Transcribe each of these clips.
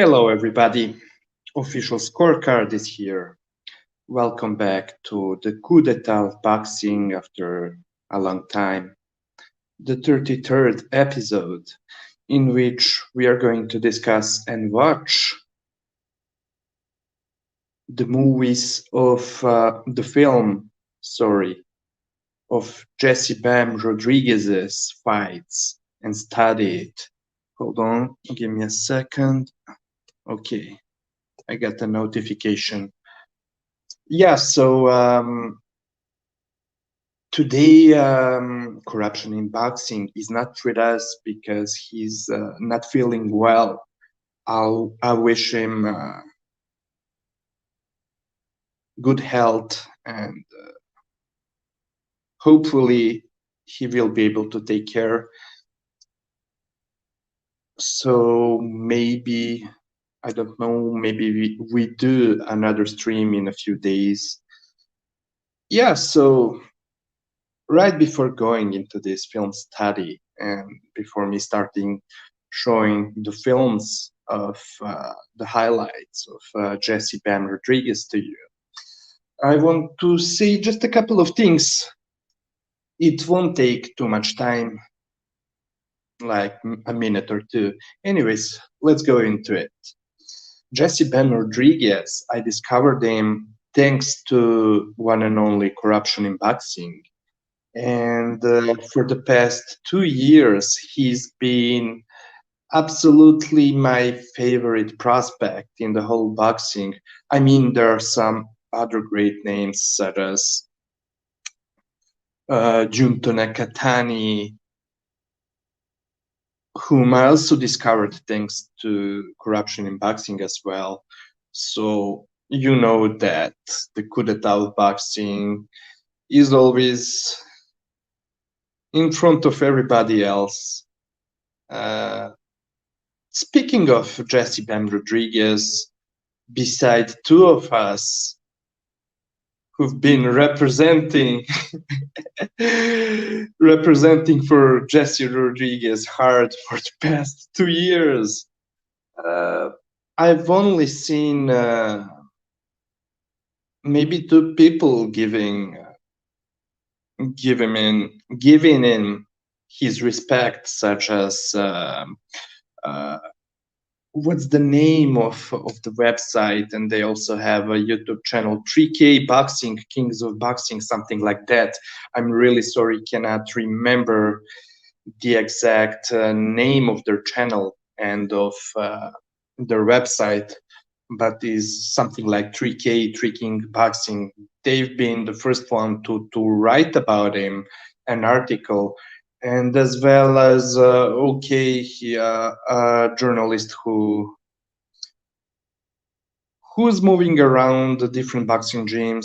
Hello, everybody. Official scorecard is here. Welcome back to the coup d'etat of boxing after a long time. The 33rd episode, in which we are going to discuss and watch the movies of the film, sorry, of Jesse Bam Rodriguez's fights and study it. Hold on, give me a second. Okay, I got a notification. Yeah, so today corruption in boxing is not with us because he's not feeling well. I wish him good health and hopefully he will be able to take care. So maybe, I don't know, maybe we do another stream in a few days. Yeah, so right before going into this film study and before me starting showing the films of the highlights of Jesse Bam Rodriguez to you, I want to say just a couple of things. It won't take too much time, like a minute or two. Anyways, let's go into it. Jesse Bam Rodriguez, I discovered him thanks to one and only Corruption in Boxing. And for the past 2 years, he's been absolutely my favorite prospect in the whole boxing. I mean, there are some other great names such as Junto Nakatani, whom I also discovered thanks to Corruption in Boxing as well. So you know that the coup d'etat of boxing is always in front of everybody else. Speaking of Jesse Bam Rodriguez, beside two of us who've been representing for Jesse Rodriguez hard for the past 2 years, I've only seen maybe two people giving him his respect, such as what's the name of the website, and they also have a YouTube channel, 3K Boxing, Kings of Boxing, something like that. I'm really sorry, cannot remember the exact name of their channel and of their website, but is something like 3K, 3 King Boxing. They've been the first one to write about him, an article, and as well as a journalist who's moving around the different boxing gyms,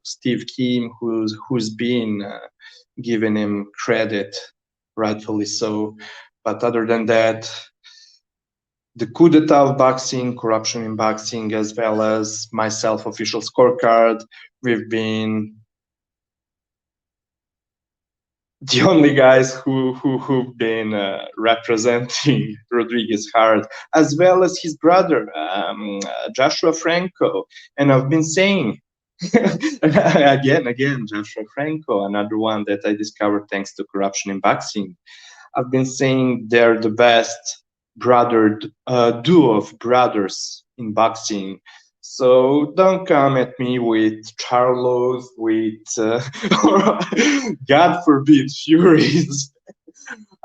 Steve Kim, who's been given him credit, rightfully so. But other than that, the coup d'etat of boxing, corruption in boxing, as well as myself, official scorecard, we've been the only guys who've been representing Rodriguez hard, as well as his brother Joshua Franco. And I've been saying again, Joshua Franco, another one that I discovered thanks to corruption in boxing. I've been saying they're the best duo of brothers in boxing. So don't come at me with Charlos, with or God forbid Furies.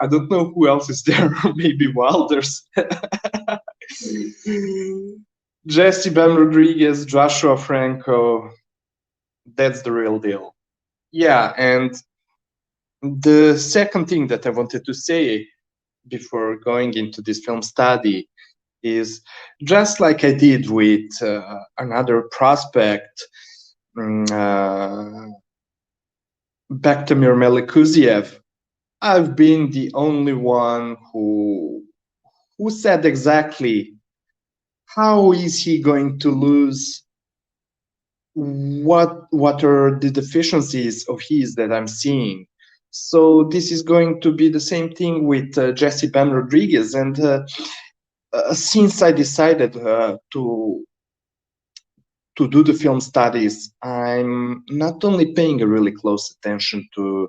I don't know who else is there. Maybe Wilders. Jesse Bam Rodriguez, Joshua Franco. That's the real deal. Yeah, and the second thing that I wanted to say before going into this film study is, just like I did with another prospect, Bektemir Melikuziev, I've been the only one who said exactly how is he going to lose, what are the deficiencies of his that I'm seeing. So this is going to be the same thing with Jesse Bam Rodriguez, and since I decided to do the film studies, I'm not only paying a really close attention to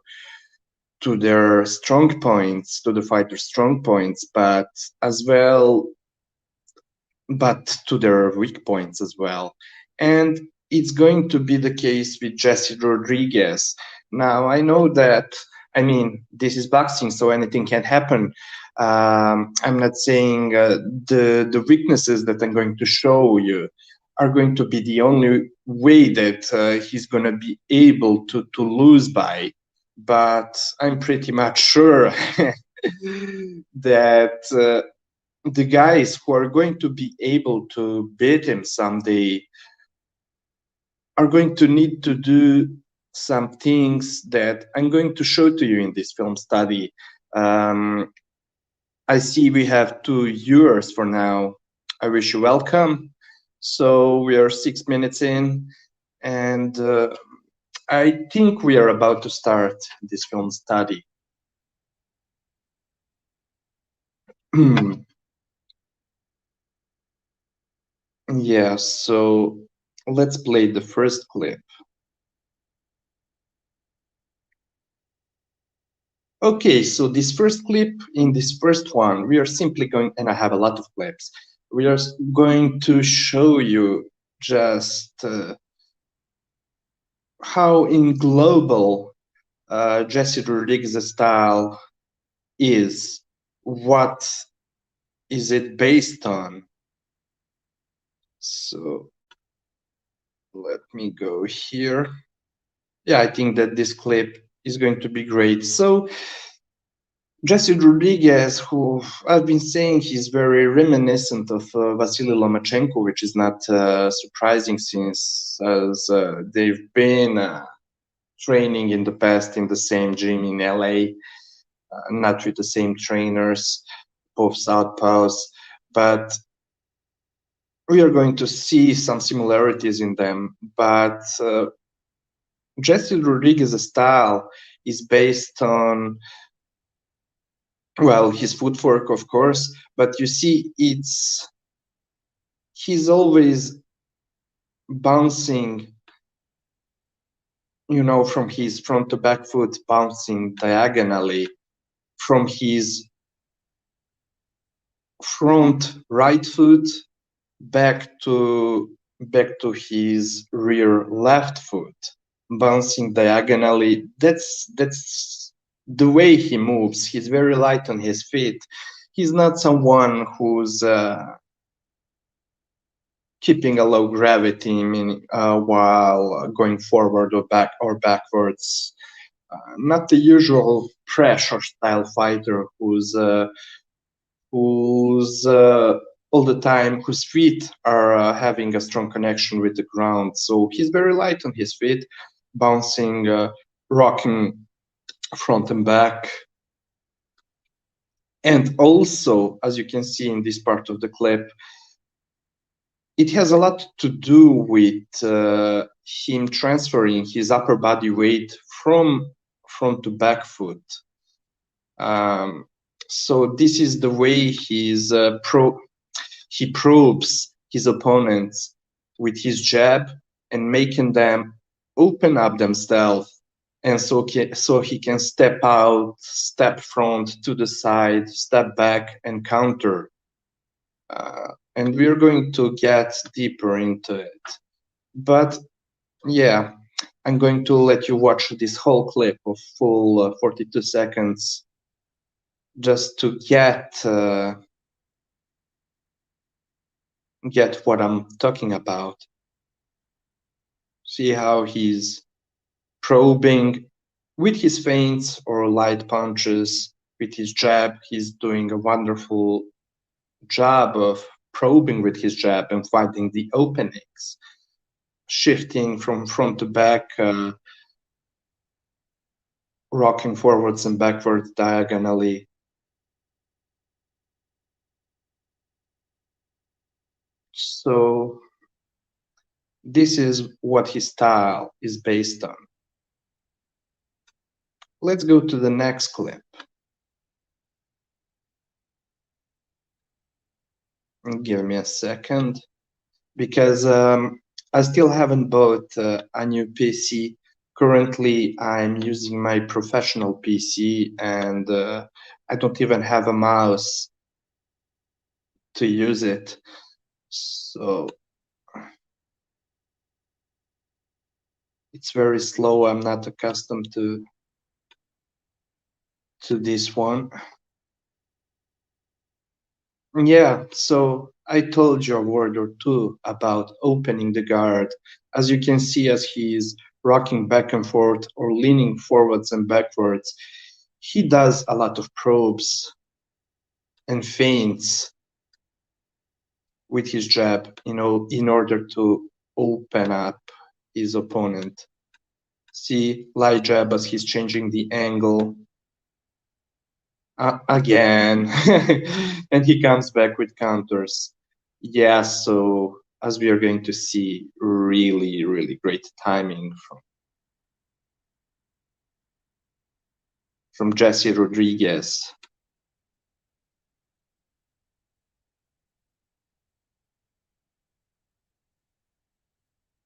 their strong points, to the fighter's strong points, but as well, but to their weak points as well. And it's going to be the case with Jesse Rodriguez. Now, I know that, I mean, this is boxing, so anything can happen. I'm not saying the weaknesses that I'm going to show you are going to be the only way that he's going to be able to lose by. But I'm pretty much sure that the guys who are going to be able to beat him someday are going to need to do some things that I'm going to show to you in this film study. Um, I see we have 2 viewers for now. I wish you welcome. So we are 6 minutes in, and I think we are about to start this film study. Yeah, so let's play the first clip. Okay, so this first clip, in this first one, we are simply going, and I have a lot of clips, we are going to show you just how in global Jesse Rodriguez's style is, what is it based on. So let me go here. Yeah, I think that this clip is going to be great. So Jesse Rodriguez, who I've been saying he's very reminiscent of Vasily Lomachenko, which is not surprising since as they've been training in the past in the same gym in LA, not with the same trainers, both southpaws, but we are going to see some similarities in them. But Jesse Rodriguez's style is based on, well, his footwork, of course, but you see, he's always bouncing, from his front to back foot, bouncing diagonally from his front right foot back to his rear left foot, bouncing diagonally. That's the way he moves. He's very light on his feet. He's not someone who's keeping a low gravity, meaning while going forward or backwards. Not the usual pressure style fighter who's all the time, whose feet are having a strong connection with the ground. So he's very light on his feet, bouncing, rocking front and back. And also, as you can see in this part of the clip, it has a lot to do with him transferring his upper body weight from front to back foot. So this is the way he probes his opponents with his jab and making them open up themselves, and so he can step out, step front to the side, step back, and counter. And we're going to get deeper into it. But yeah, I'm going to let you watch this whole clip of full 42 seconds just to get what I'm talking about. See how he's probing with his feints or light punches, with his jab. He's doing a wonderful job of probing with his jab and finding the openings, shifting from front to back, rocking forwards and backwards diagonally. So this is what his style is based on. Let's go to the next clip. Give me a second, because I still haven't bought a new PC. Currently, I'm using my professional PC, and I don't even have a mouse to use it. So it's very slow. I'm not accustomed to this one. Yeah, so I told you a word or two about opening the guard. As you can see, as he's rocking back and forth or leaning forwards and backwards, he does a lot of probes and feints with his jab, in order to open up his opponent. See, light jab as he's changing the angle again, and he comes back with counters. Yeah, so as we are going to see, really, really great timing from Jesse Rodriguez.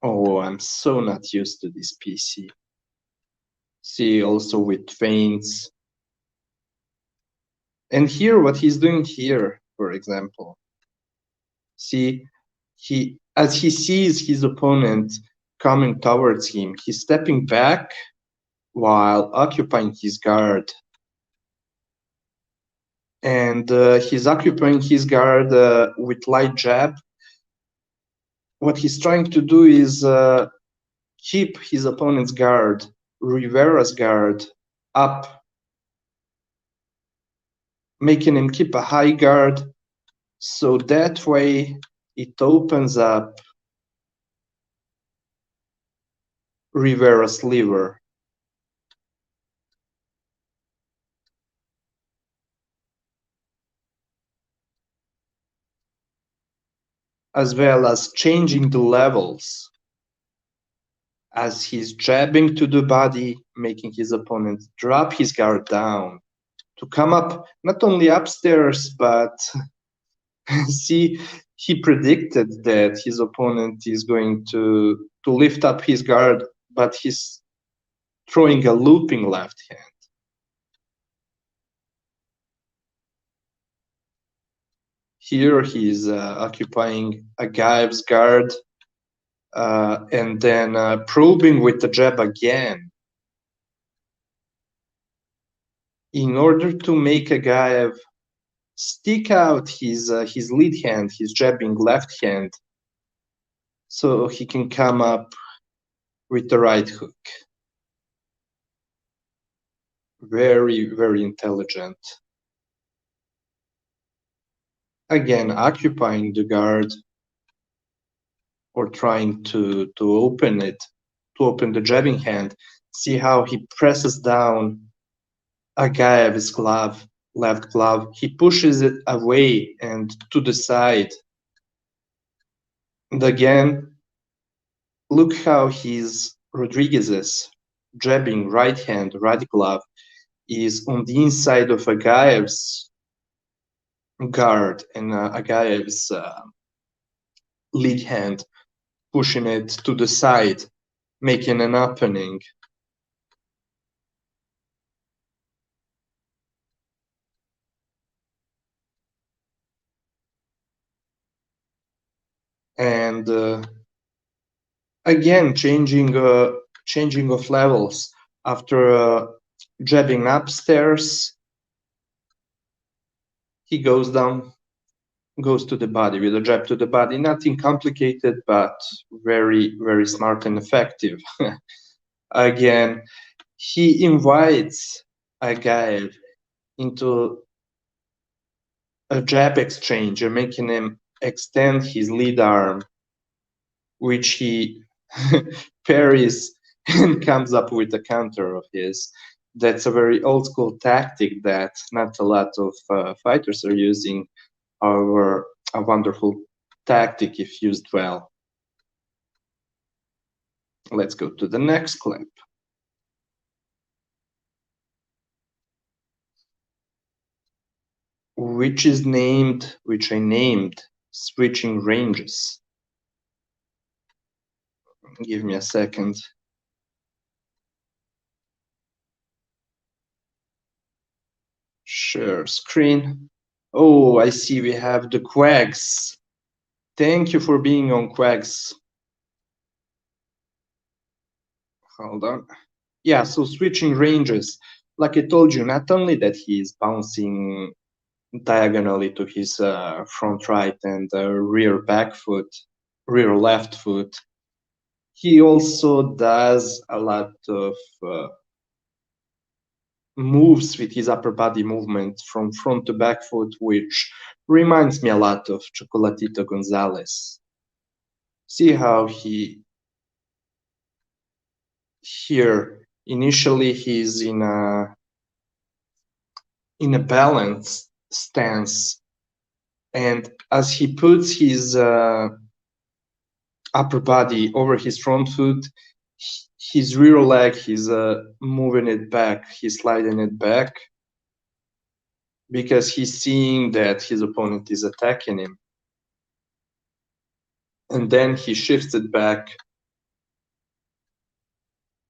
Oh, I'm so not used to this PC. See, also with feints. And here, what he's doing here, for example. See, as he sees his opponent coming towards him, he's stepping back while occupying his guard. And he's occupying his guard with light jab. What he's trying to do is keep his opponent's guard, Rivera's guard, up, making him keep a high guard. So that way it opens up Rivera's liver. As well as changing the levels as he's jabbing to the body, making his opponent drop his guard down to come up not only upstairs, but see, he predicted that his opponent is going to lift up his guard, but he's throwing a looping left hand. Here he's occupying a Gaev's guard, and then probing with the jab again in order to make a Gaev stick out his lead hand, his jabbing left hand, so he can come up with the right hook. Very, very intelligent. Again, occupying the guard or trying to open it, to open the jabbing hand. See how he presses down a Gaev's glove, left glove. He pushes it away and to the side. And again, look how his Rodriguez's jabbing right hand, right glove, is on the inside of Agaev's guard and Agaev's lead hand, pushing it to the side, making an opening. And again, changing of levels after jabbing upstairs. He goes down, goes to the body with a jab to the body. Nothing complicated, but very, very smart and effective. Again, he invites a guy into a jab exchange and making him extend his lead arm, which he parries and comes up with a counter of his. That's a very old school tactic that not a lot of fighters are using. However, a wonderful tactic if used well. Let's go to the next clip. Which I named switching ranges. Give me a second. Share screen. Oh, I see we have the Quags. Thank you for being on Quags. Hold on. Yeah, so switching ranges. Like I told you, not only that he's bouncing diagonally to his front right and rear back foot, rear left foot, he also does a lot of moves with his upper body movement from front to back foot, which reminds me a lot of Chocolatito Gonzalez. See how here initially he's in a balanced stance, and as he puts his upper body over his front foot, his rear leg, he's moving it back, he's sliding it back because he's seeing that his opponent is attacking him. And then he shifts it back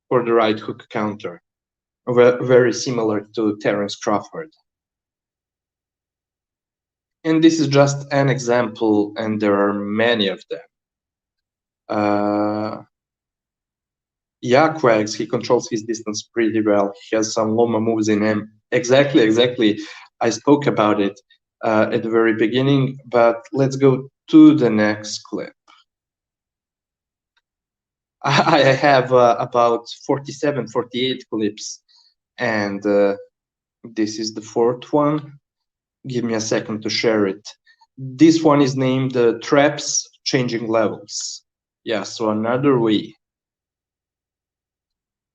for the right hook counter, very similar to Terence Crawford. And this is just an example, and there are many of them. Yeah, Quags, he controls his distance pretty well. He has some Loma moves in him. Exactly. I spoke about it at the very beginning, but let's go to the next clip. I have about 47, 48 clips, and this is the fourth one. Give me a second to share it. This one is named Traps Changing Levels. Yeah, so another way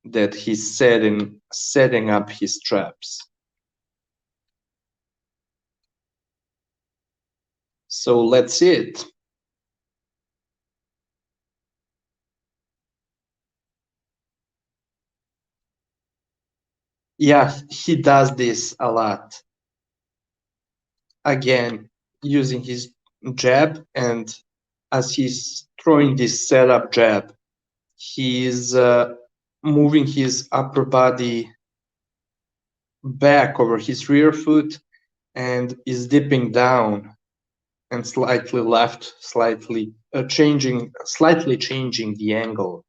that he's setting up his traps. So let's see it. Yeah, he does this a lot. Again, using his jab, and as he's throwing this setup jab, he's moving his upper body back over his rear foot and is dipping down and slightly left, slightly changing the angle.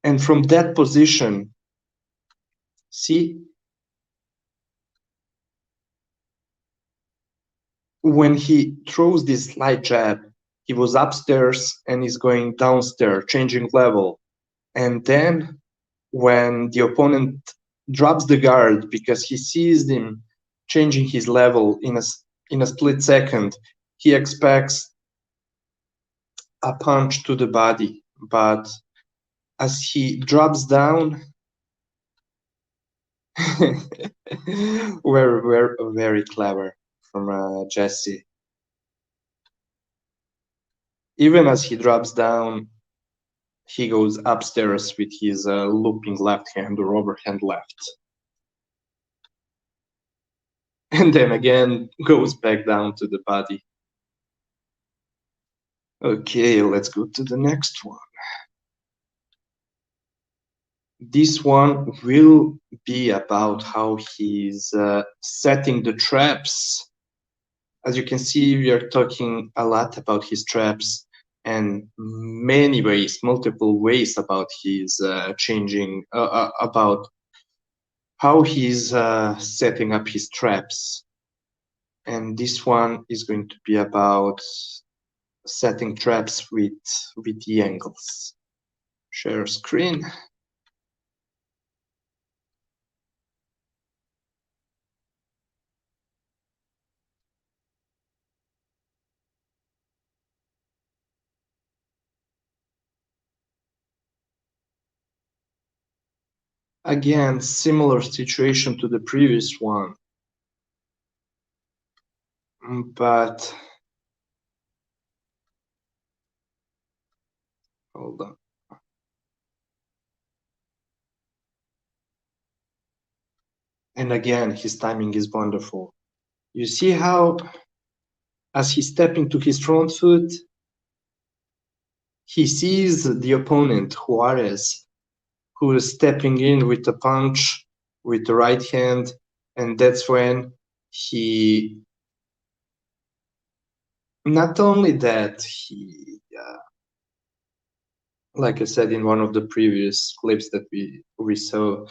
And from that position, see, when he throws this slight jab, he was upstairs and is going downstairs, changing level. And then when the opponent drops the guard because he sees him changing his level in a split second, he expects a punch to the body. But as he drops down, very clever from Jesse. Even as he drops down, he goes upstairs with his looping left hand or overhand left. And then again goes back down to the body. Okay, let's go to the next one. This one will be about how he's setting the traps. As you can see, we are talking a lot about his traps and many ways, multiple ways about his changing, about how he's setting up his traps. And this one is going to be about setting traps with the angles. Share screen. Again, similar situation to the previous one, but hold on. And again, his timing is wonderful. You see how, as he's stepping to his front foot, he sees the opponent, Juarez, who is stepping in with a punch with the right hand, and that's when he, not only that, he, like I said in one of the previous clips that we saw,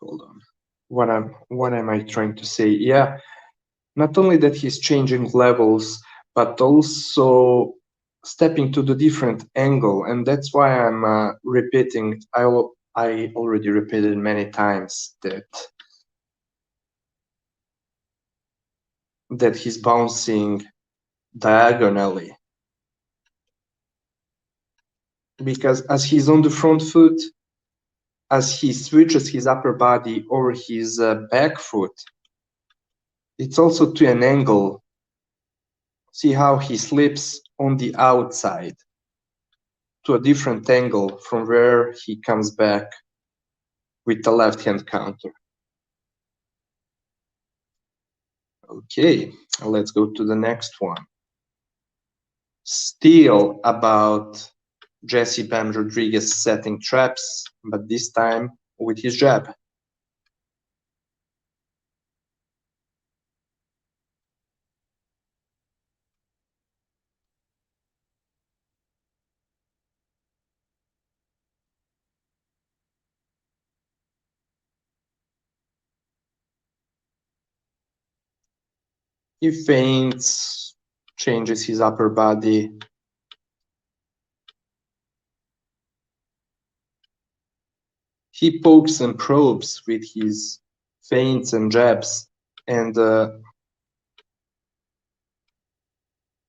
hold on, what am I trying to say? Yeah, not only that he's changing levels, but also stepping to the different angle, and that's why I'm repeating. I already repeated many times that he's bouncing diagonally, because as he's on the front foot, as he switches his upper body over his back foot, it's also to an angle. See how he slips on the outside to a different angle from where he comes back with the left hand counter. Okay, let's go to the next one. Still about Jesse Bam Rodriguez setting traps, but this time with his jab. He feints, changes his upper body. He pokes and probes with his feints and jabs, and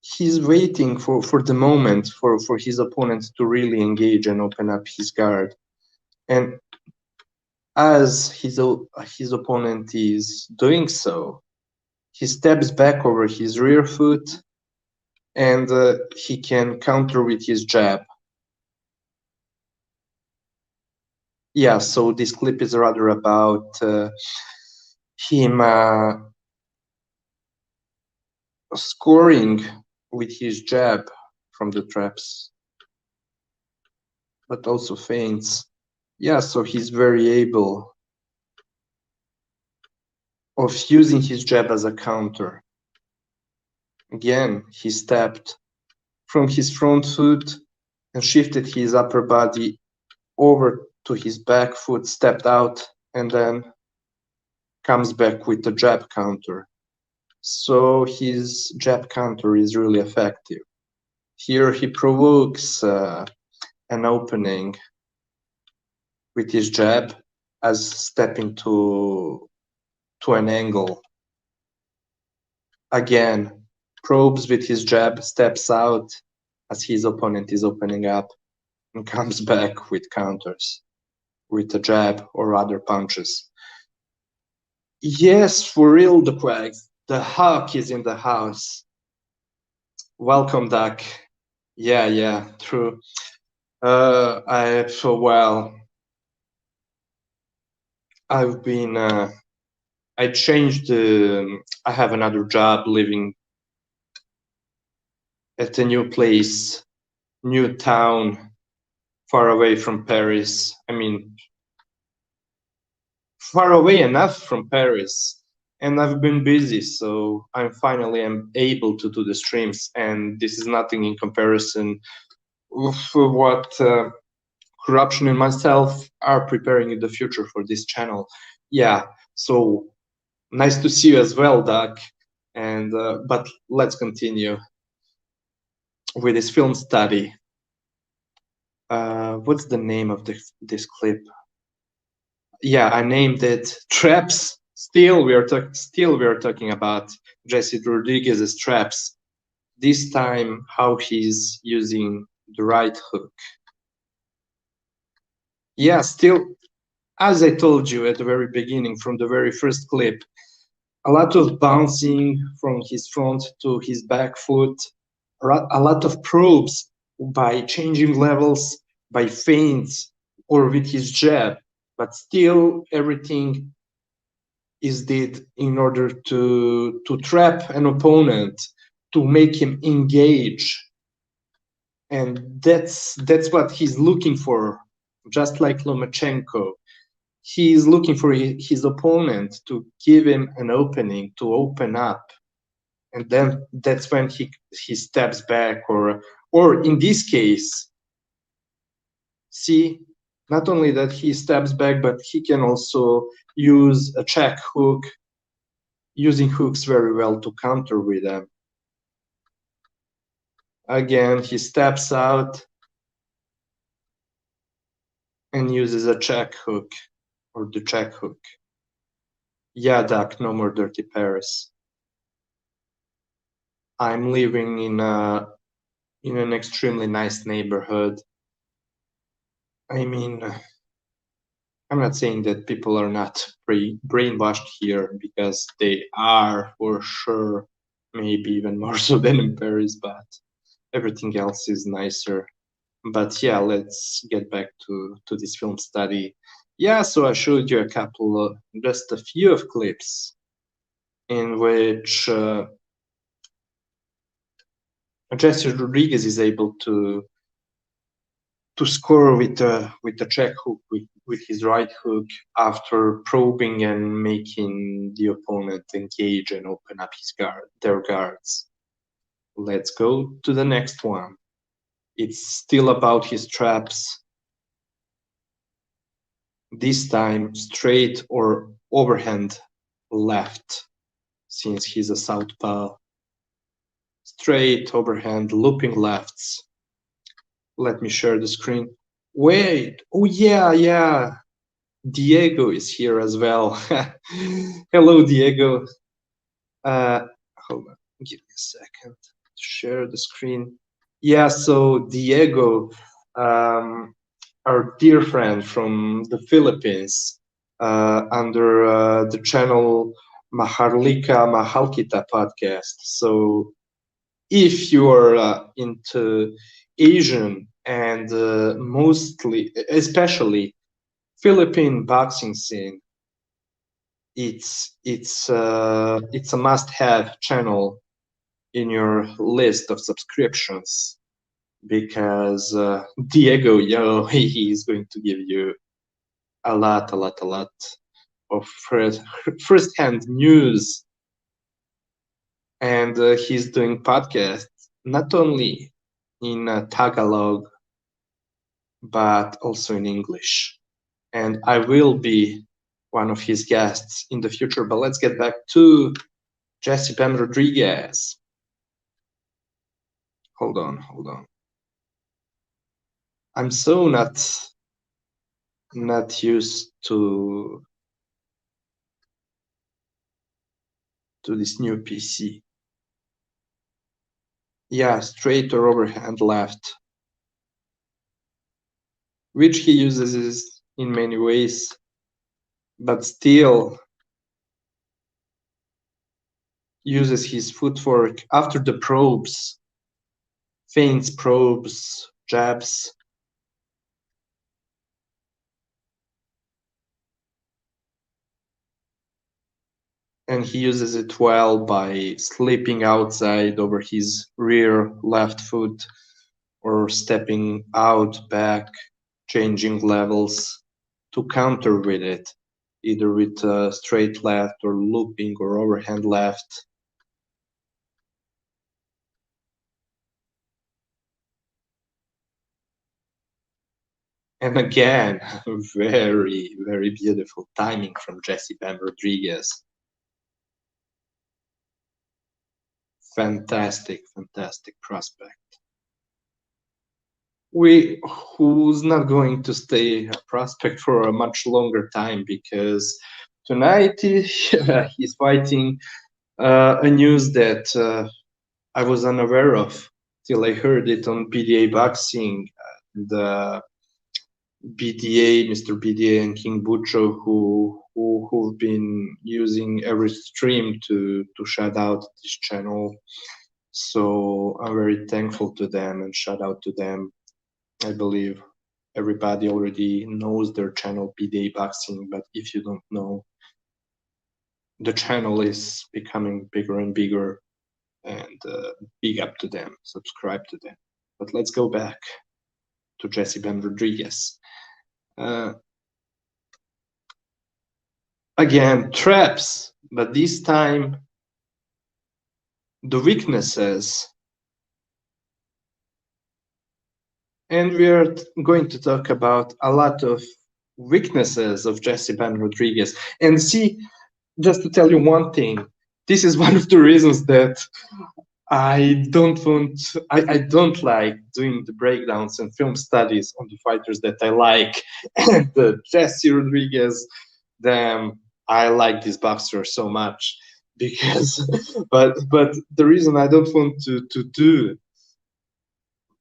he's waiting for the moment for his opponent to really engage and open up his guard. And as his opponent is doing so, he steps back over his rear foot, and he can counter with his jab. Yeah, so this clip is rather about him scoring with his jab from the traps, but also feints. Yeah, so he's very able of using his jab as a counter. Again, he stepped from his front foot and shifted his upper body over to his back foot, stepped out, and then comes back with the jab counter. So his jab counter is really effective. Here he provokes an opening with his jab as stepping to an angle. Again, probes with his jab, steps out as his opponent is opening up, and comes back with counters with a jab or other punches. Yes, for real, the Quags. The Hawk is in the house. Welcome, Duck. Yeah, true. I've been. I changed. I have another job living at a new place, new town, far away from Paris. I mean, far away enough from Paris, and I've been busy, so I'm finally am able to do the streams, and this is nothing in comparison with what Corruption and myself are preparing in the future for this channel. Yeah, so nice to see you as well, Doug. And but let's continue with this film study. What's the name of this clip? Yeah, I named it Traps. Still, we are talking about Jesse Rodriguez's traps. This time, how he's using the right hook. Yeah, still, as I told you at the very beginning, from the very first clip, a lot of bouncing from his front to his back foot, a lot of probes by changing levels, by feints, or with his jab, but still everything is did in order to trap an opponent, to make him engage, and that's what he's looking for. Just like Lomachenko, he's looking for his opponent to give him an opening to open up, and then that's when he steps back, or in this case, see, not only that he steps back, but he can also use a check hook, using hooks very well to counter with them. Again, he steps out and uses a check hook, or the check hook. Yeah, Doc, no more dirty Paris. I'm living in an extremely nice neighborhood. I mean, I'm not saying that people are not brainwashed here, because they are for sure, maybe even more so than in Paris, but everything else is nicer. But yeah, let's get back to this film study. Yeah, so I showed you a couple of, just a few of clips in which Jesse Rodriguez is able to score with a check hook, with his right hook, after probing and making the opponent engage and open up their guards. Let's go to the next one. It's still about his traps. This time straight or overhand left, since he's a southpaw. Straight overhand looping lefts. Let me share the screen. Wait, oh yeah, Diego is here as well. Hello, Diego. Hold on, give me a second to share the screen. Yeah, so Diego, our dear friend from the Philippines, under the channel Maharlika Mahalkita podcast. So if you are into Asian and especially Philippine boxing scene, it's a must-have channel in your list of subscriptions, because Diego, he is going to give you a lot of first-hand news, and he's doing podcasts not only in Tagalog but also in English. And I will be one of his guests in the future. But let's get back to Jesse Bam Rodriguez. Hold on. I'm so not used to this new PC. Yeah, straight or overhand left, which he uses in many ways, but still uses his footwork after the probes, feints, probes, jabs. And he uses it well by slipping outside over his rear left foot, or stepping out back, changing levels to counter with it, either with straight left or looping or overhand left. And again, very, very beautiful timing from Jesse Bam Rodriguez. Fantastic prospect. Who's not going to stay a prospect for a much longer time, because tonight he's fighting a news that I was unaware of till I heard it on BDA Boxing. The BDA, Mr. BDA, and King Bucho, who've been using every stream to shout out this channel. So I'm very thankful to them, and shout out to them. I believe everybody already knows their channel, BDA Boxing, but if you don't know, the channel is becoming bigger and bigger, and big up to them, subscribe to them. But let's go back to Jesse Ben Rodriguez. Again, traps, but this time the weaknesses. And we are going to talk about a lot of weaknesses of Jesse Ben Rodriguez. And see, just to tell you one thing, this is one of the reasons that I don't like doing the breakdowns and film studies on the fighters that I like. And Jesse Rodriguez, damn, I like this boxer so much because, but the reason I don't want to do,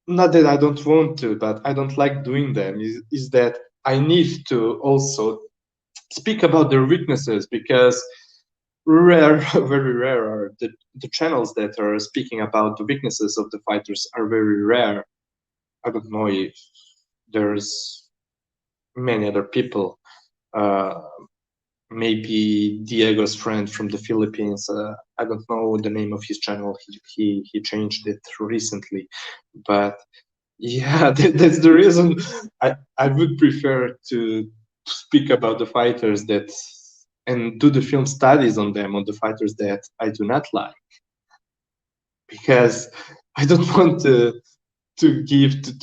not that I don't want to, but I don't like doing them, is that I need to also speak about their weaknesses, because rare, very rare are the channels that are speaking about the weaknesses of the fighters are very rare. I don't know if there's many other people. Maybe Diego's friend from the Philippines. I don't know the name of his channel. He changed it recently, but yeah, that's the reason I would prefer to speak about the fighters that and do the film studies on them, on the fighters that I do not like, because I don't want to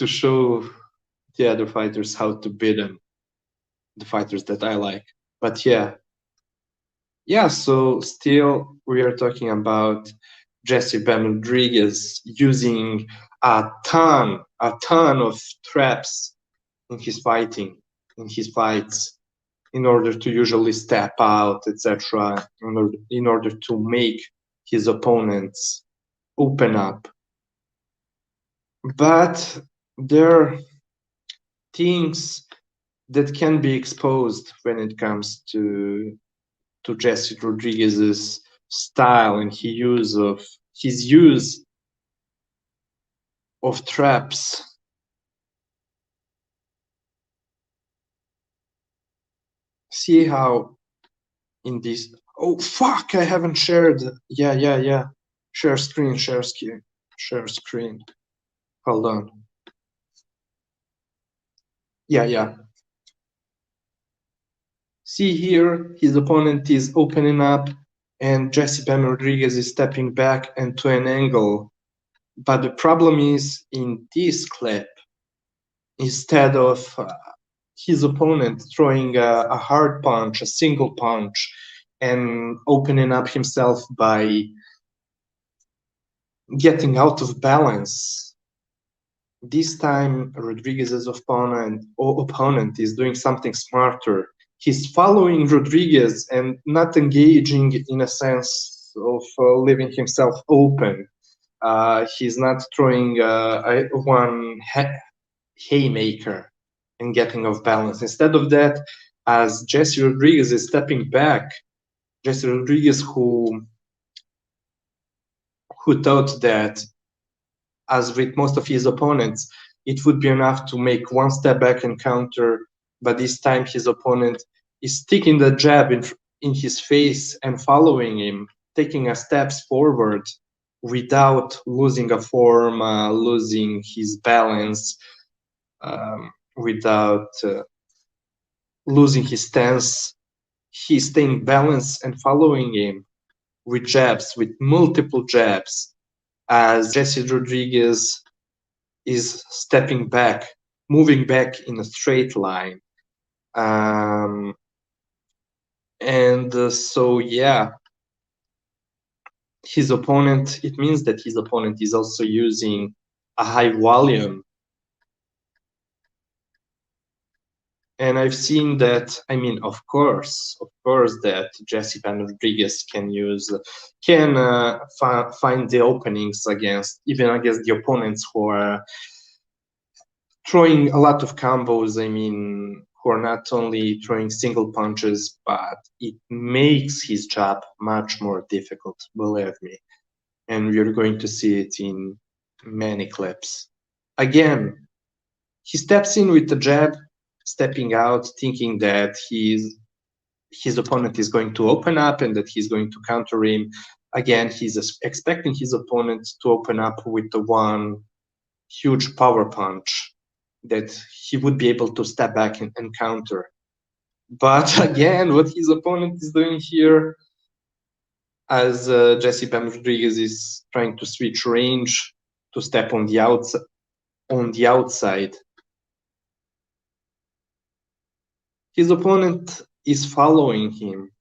show the other fighters how to beat them, the fighters that I like. But yeah. So still we are talking about Jesse Ben Rodriguez using a ton of traps in his fighting, in his fights, in order to usually step out, etc., in order to make his opponents open up. But there are things that can be exposed when it comes to Jesse Rodriguez's style and his use of traps. See how in this, oh fuck, I haven't shared. Yeah. Share screen. Hold on. Yeah. See here, his opponent is opening up and Jesse Ben Rodriguez is stepping back and to an angle. But the problem is in this clip, instead of his opponent throwing a hard punch, a single punch, and opening up himself by getting out of balance, this time Rodriguez's opponent is doing something smarter. He's following Rodriguez and not engaging in a sense of leaving himself open. He's not throwing one haymaker and getting off balance. Instead of that, as Jesse Rodriguez is stepping back, Jesse Rodriguez who thought that, as with most of his opponents, it would be enough to make one step back and counter, but this time his opponent is sticking the jab in his face and following him, taking a steps forward without losing a form, losing his balance, without losing his stance. He's staying balanced and following him with jabs, with multiple jabs, as Jesse Rodriguez is stepping back, moving back in a straight line. So yeah, his opponent, it means that his opponent is also using a high volume. And I've seen that, I mean, of course, that Jesse Ben Rodriguez can find the openings even against the opponents who are throwing a lot of combos. I mean, who are not only throwing single punches, but it makes his job much more difficult, believe me. And we're going to see it in many clips. Again, he steps in with the jab, stepping out, thinking that he his opponent is going to open up and that he's going to counter him. Again, he's expecting his opponent to open up with the one huge power punch that he would be able to step back and counter. But again, what his opponent is doing here, as Jesse Bam Rodriguez is trying to switch range to step on the outside. His opponent is following him.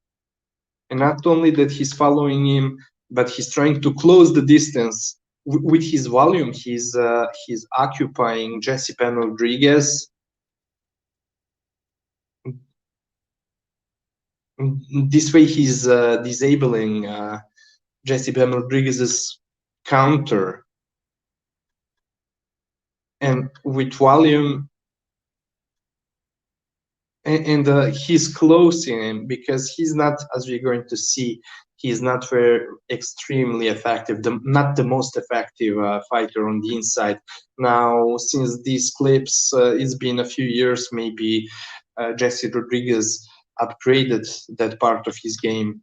And not only that he's following him, but he's trying to close the distance with his volume. He's occupying Jesse Pan Rodriguez. This way, he's disabling Jesse Pan Rodriguez's counter. And with volume, and he's closing him because he's not, as we're going to see, he's not very extremely effective, not the most effective fighter on the inside. Now, since these clips, it's been a few years, maybe Jesse Rodriguez upgraded that part of his game.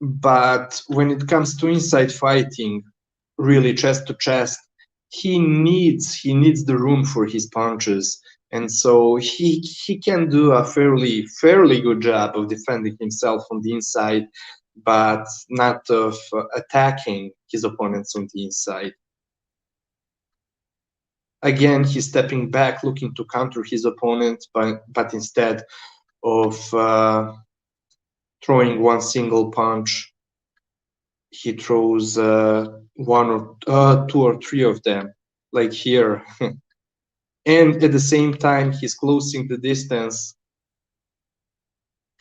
But when it comes to inside fighting, really chest to chest, he needs the room for his punches. And so he can do a fairly good job of defending himself on the inside, but not of attacking his opponents on the inside. Again, he's stepping back, looking to counter his opponent, but instead of throwing one single punch, he throws one or two or three of them, like here. And at the same time, he's closing the distance,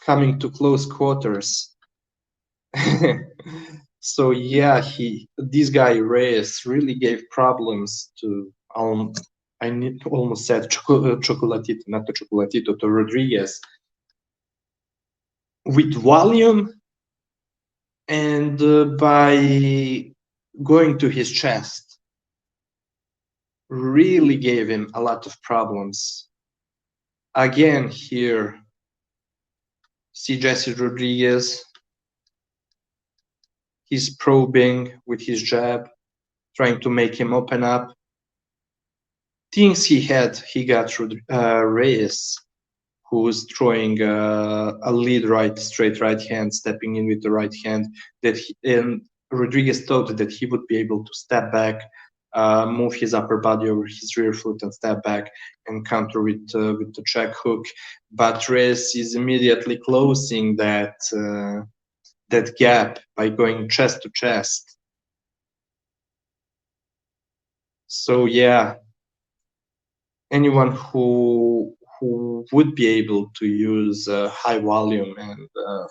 coming to close quarters. So yeah, this guy Reyes really gave problems to I almost said Chocolatito, not to Chocolatito, to Rodriguez. With volume and by going to his chest, really gave him a lot of problems. Again, here, see Jesse Rodriguez. He's probing with his jab, trying to make him open up. Thinks he got Reyes, who's throwing a lead right, straight right hand, stepping in with the right hand. And Rodriguez thought that he would be able to step back, move his upper body over his rear foot and step back and counter with the check hook. But Reyes is immediately closing that gap by going chest to chest. So yeah, anyone who would be able to use high volume and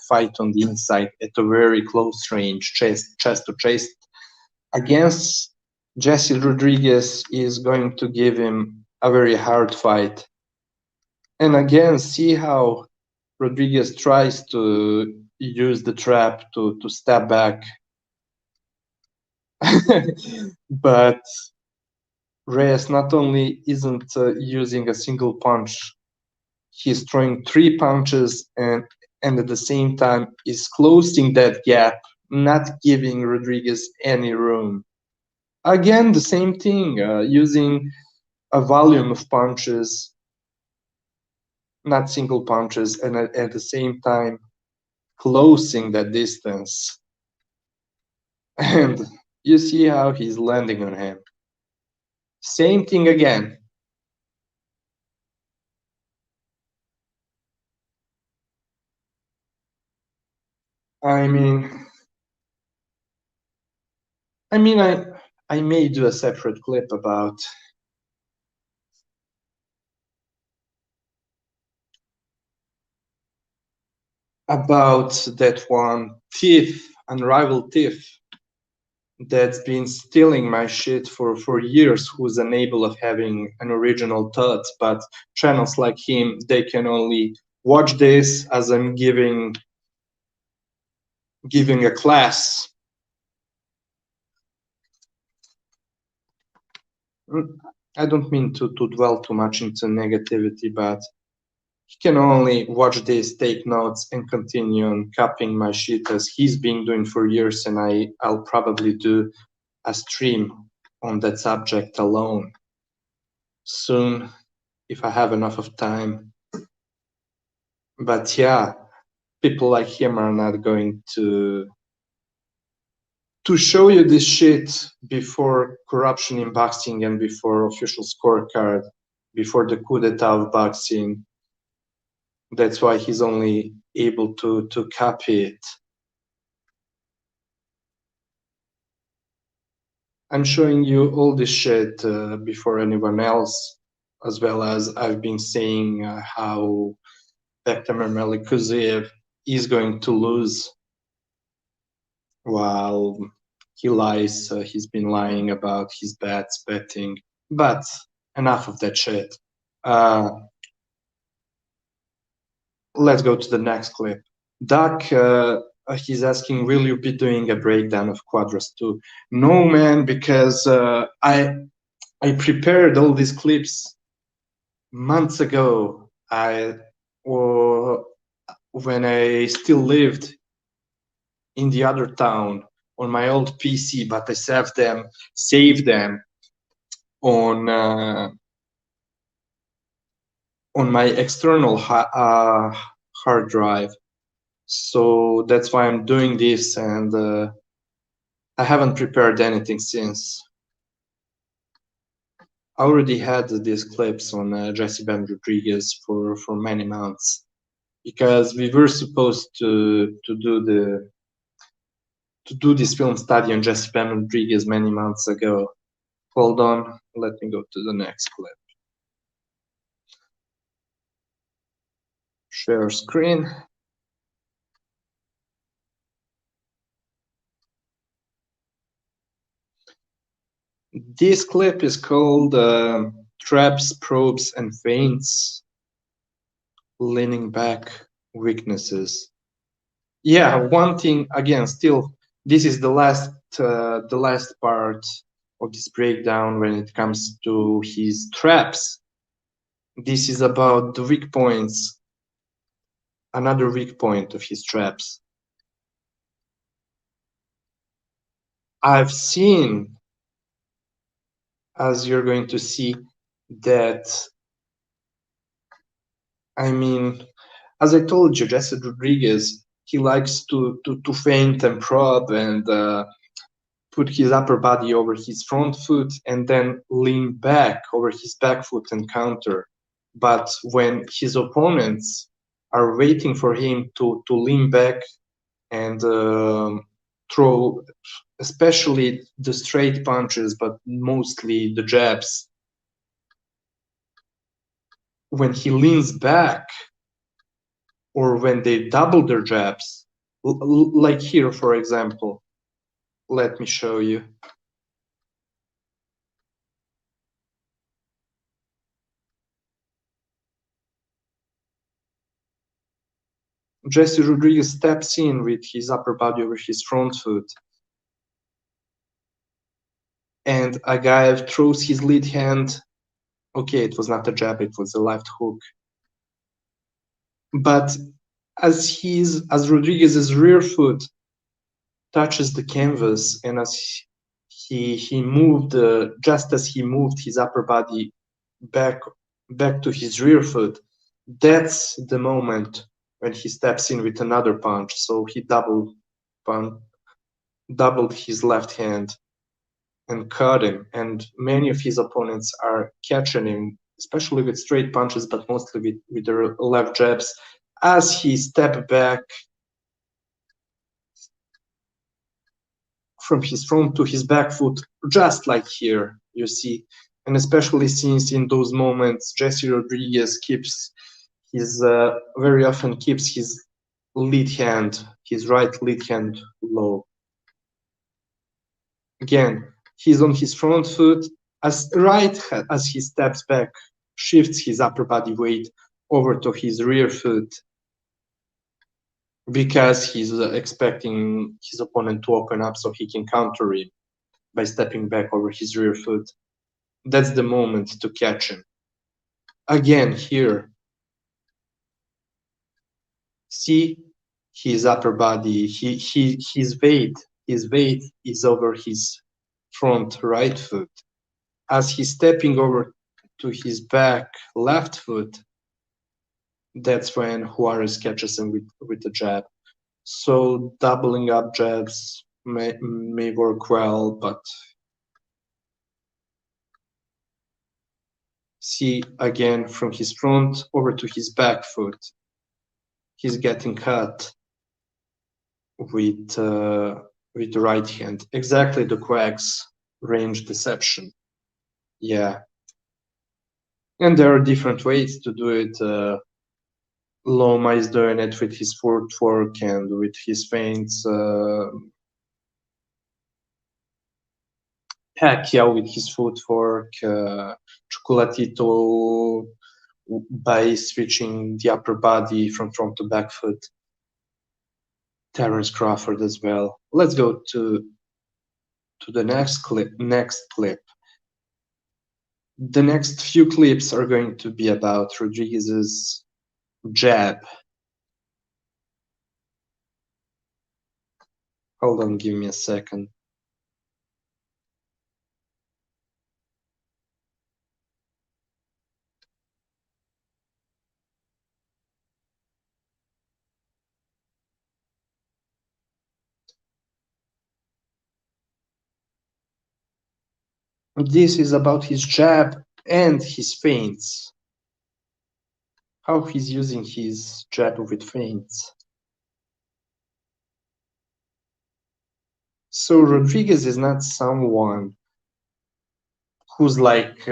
fight on the inside at a very close range, chest to chest, against Jesse Rodriguez is going to give him a very hard fight. And again, see how Rodriguez tries to use the trap to step back. But Reyes not only isn't using a single punch, he's throwing 3 punches and at the same time is closing that gap, not giving Rodriguez any room. Again, the same thing, using a volume of punches, not single punches, and at the same time closing that distance. And you see how he's landing on him. Same thing again. I mean, I may do a separate clip about that one thief, unrivaled thief, that's been stealing my shit for years, who's unable of having an original thought, but channels like him, they can only watch this as I'm giving a class. I don't mean to dwell too much into negativity, but He can only watch this, take notes, and continue on copying my shit as he's been doing for years, and I'll probably do a stream on that subject alone soon if I have enough of time. But yeah, people like him are not going to show you this shit before corruption in boxing and before official scorecard, before the coup d'etat of boxing. That's why he's only able to copy it. I'm showing you all this shit before anyone else, as well as I've been saying how Bektamer Melikuziev is going to lose while he lies. He's been lying about his bets, betting, but enough of that shit. Let's go to the next clip. Doc, he's asking, will you be doing a breakdown of Cuadras 2? No, man, because I prepared all these clips months ago. When I still lived in the other town on my old PC, but I saved them on my external hard drive. So that's why I'm doing this, and I haven't prepared anything since. I already had these clips on Jesse Ben Rodriguez for many months, because we were supposed to do this film study on Jesse Ben Rodriguez many months ago. Hold on, let me go to the next clip. Share screen. This clip is called Traps, Probes, and Feints. Leaning back, weaknesses. Yeah, one thing again, still, this is the last part of this breakdown when it comes to his traps. This is about the weak points, another weak point of his traps. I've seen, as you're going to see, that, I mean, as I told you, Jesse Rodriguez, he likes to feint and probe and put his upper body over his front foot and then lean back over his back foot and counter. But when his opponents are waiting for him to lean back and throw, especially the straight punches, but mostly the jabs, when he leans back or when they double their jabs, like here, for example, let me show you. Jesse Rodriguez steps in with his upper body over his front foot, and Agaev throws his lead hand. Okay, it was not a jab, it was a left hook. But as Rodriguez's rear foot touches the canvas, and as he moved, just as he moved his upper body back to his rear foot, that's the moment when he steps in with another punch. So he doubled his left hand and caught him. And many of his opponents are catching him, especially with straight punches, but mostly with their left jabs, as he stepped back from his front to his back foot, just like here, you see. And especially since in those moments, Jesse Rodriguez very often keeps his lead hand, his right lead hand low. Again, he's on his front foot, as he steps back, shifts his upper body weight over to his rear foot, because he's expecting his opponent to open up so he can counter it by stepping back over his rear foot. That's the moment to catch him. Again, here, See his upper body, his weight is over his front right foot. As he's stepping over to his back left foot, that's when Juarez catches him with the jab. So doubling up jabs may work well, but see again from his front over to his back foot, he's getting cut with the right hand. Exactly the Quack's range deception. Yeah. And there are different ways to do it. Loma is doing it with his footwork and with his feints. Pacquiao with his footwork. Chocolatito by switching the upper body from front to back foot. Terence Crawford as well. Let's go to the next clip. The next few clips are going to be about Rodriguez's jab. Hold on, give me a second. This is about his jab and his feints. How he's using his jab with feints. So Rodriguez is not someone who's like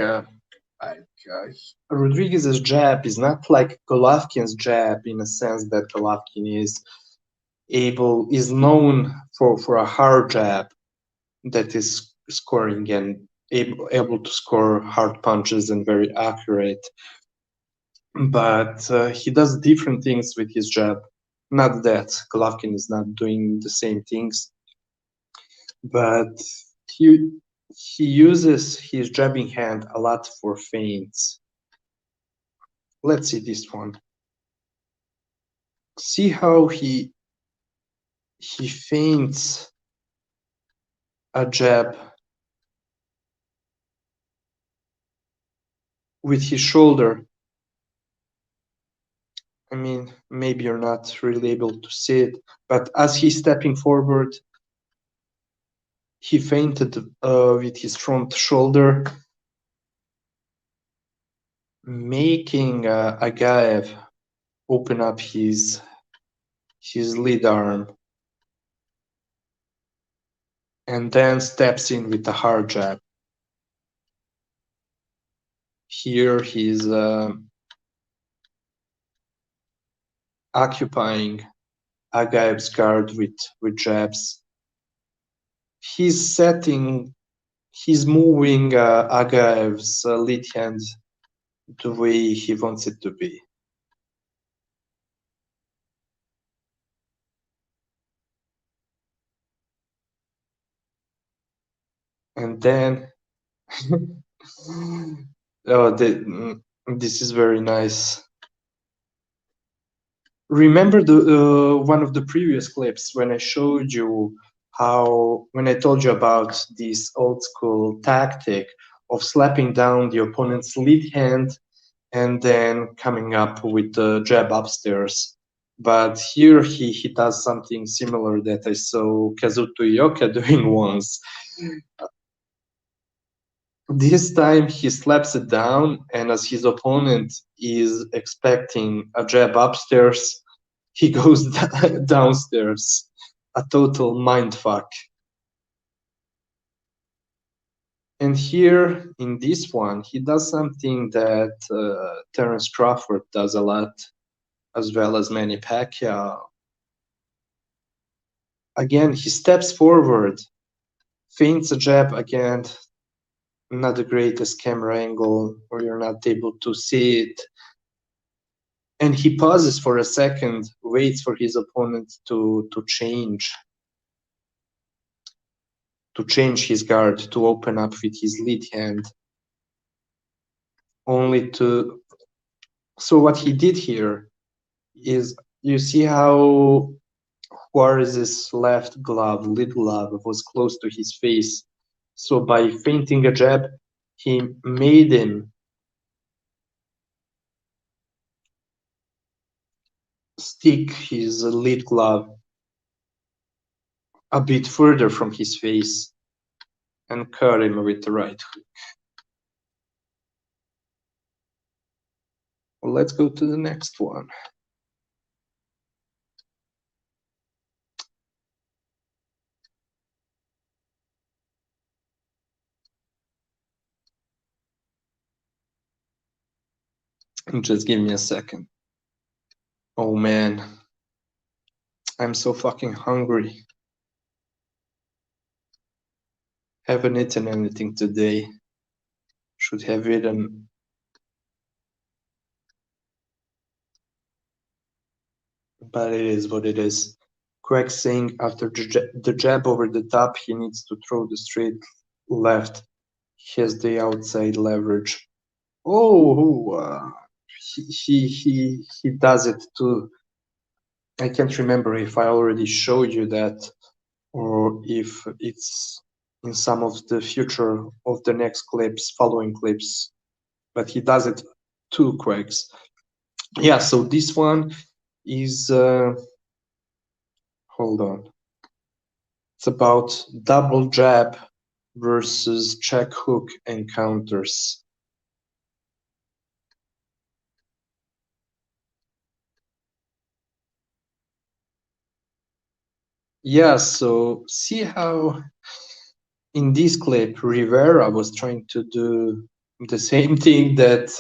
Rodriguez's jab is not like Golovkin's jab in a sense that Golovkin is known for a hard jab that is scoring and able to score hard punches and very accurate. But he does different things with his jab. Not that Golovkin is not doing the same things, but he uses his jabbing hand a lot for feints. Let's see this one. See how he feints a jab with his shoulder. I mean, maybe you're not really able to see it, but as he's stepping forward, he feinted with his front shoulder, making Agaev open up his lead arm, and then steps in with a hard jab. Here he's occupying Agaev's guard with jabs. He's moving Agaev's lead hand the way he wants it to be. And then this is very nice. Remember the one of the previous clips when I showed you when I told you about this old school tactic of slapping down the opponent's lead hand and then coming up with the jab upstairs. But here he does something similar that I saw Kazuto Ioka doing once. This time he slaps it down, and as his opponent is expecting a jab upstairs, he goes downstairs. A total mindfuck. And here in this one, he does something that Terence Crawford does a lot, as well as Manny Pacquiao. Again, he steps forward, feints a jab again, not the greatest camera angle, or you're not able to see it. And he pauses for a second, waits for his opponent to change his guard, to open up with his lead hand. So what he did here is You see how Juarez's left glove, lid glove, was close to his face. So by feinting a jab, he made him stick his lid glove a bit further from his face and cut him with the right hook. Well, let's go to the next one. Just give me a second. Oh man, I'm so fucking hungry. Haven't eaten anything today. Should have eaten. But it is what it is. Craig saying after the jab over the top, he needs to throw the straight left. He has the outside leverage. Oh, he does it too. I can't remember if I already showed you that or if it's in some of the future of the next clips, following clips. But he does it too, Craigs. Yeah, so this one is hold on. It's about double jab versus check hook encounters. Yeah, so see how in this clip Rivera was trying to do the same thing that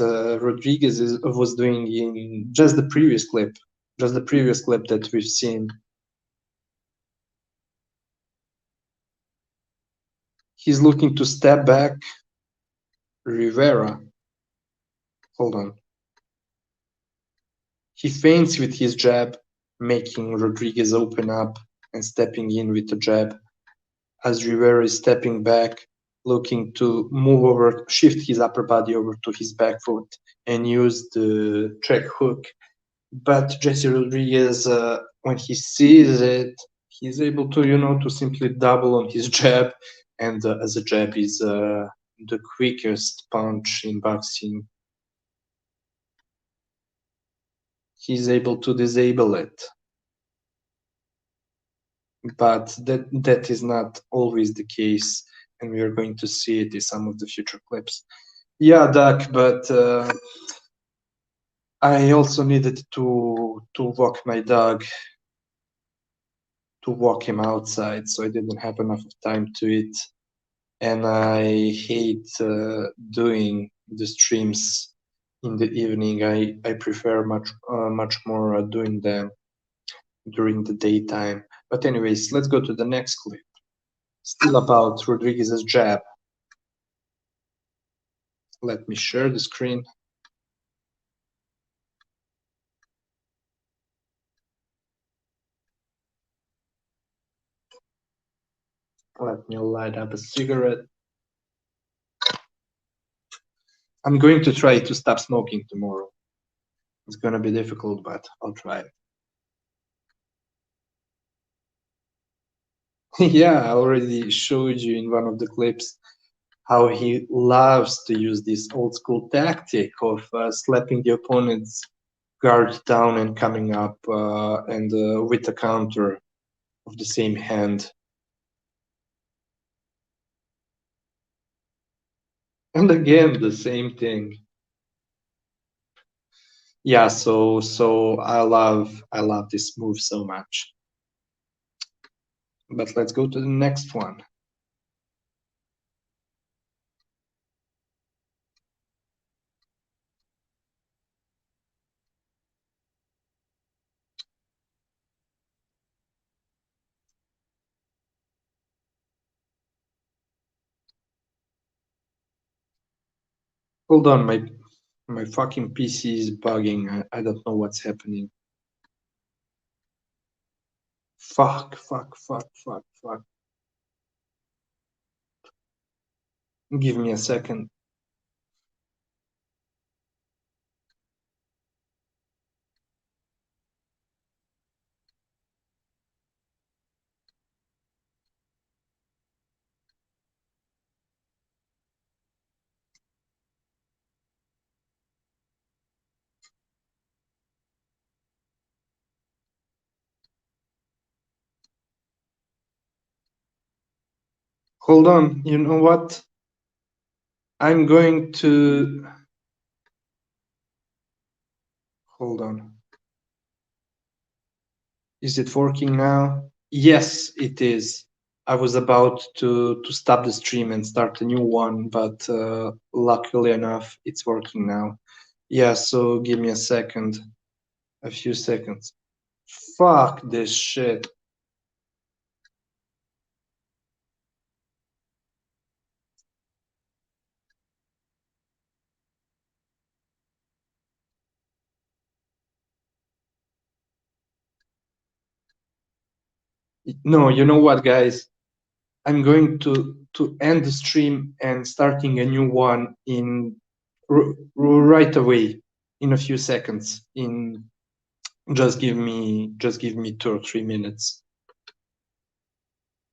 Rodriguez was doing in just the previous clip that we've seen. He's looking to step back. Rivera, hold on. He feints with his jab, making Rodriguez open up and stepping in with the jab. As Rivera is stepping back, looking to move over, shift his upper body over to his back foot and use the check hook. But Jesse Rodriguez, when he sees it, he's able to, to simply double on his jab. And as a jab is the quickest punch in boxing, he's able to disable it. But that is not always the case, and we are going to see it in some of the future clips. Yeah, Doc, but I also needed to walk my dog, to walk him outside, so I didn't have enough time to eat. And I hate doing the streams in the evening. I prefer much more doing them during the daytime. But anyways, let's go to the next clip. Still about Rodriguez's jab. Let me share the screen. Let me light up a cigarette. I'm going to try to stop smoking tomorrow. It's gonna be difficult, but I'll try. Yeah, I already showed you in one of the clips how he loves to use this old school tactic of slapping the opponent's guard down and coming up and with the counter of the same hand. And again, the same thing. Yeah, so I love this move so much. But let's go to the next one. Hold on, my fucking PC is bugging. I don't know what's happening. Fuck. Give me a second. Hold on. You know what? I'm going to hold on. Is it working now? Yes, it is. I was about to stop the stream and start a new one, but luckily enough, it's working now. Yeah, so give me a second, a few seconds. Fuck this shit. No, you know what, guys? I'm going to end the stream and starting a new one in right away in a few seconds. In just give me 2 or 3 minutes.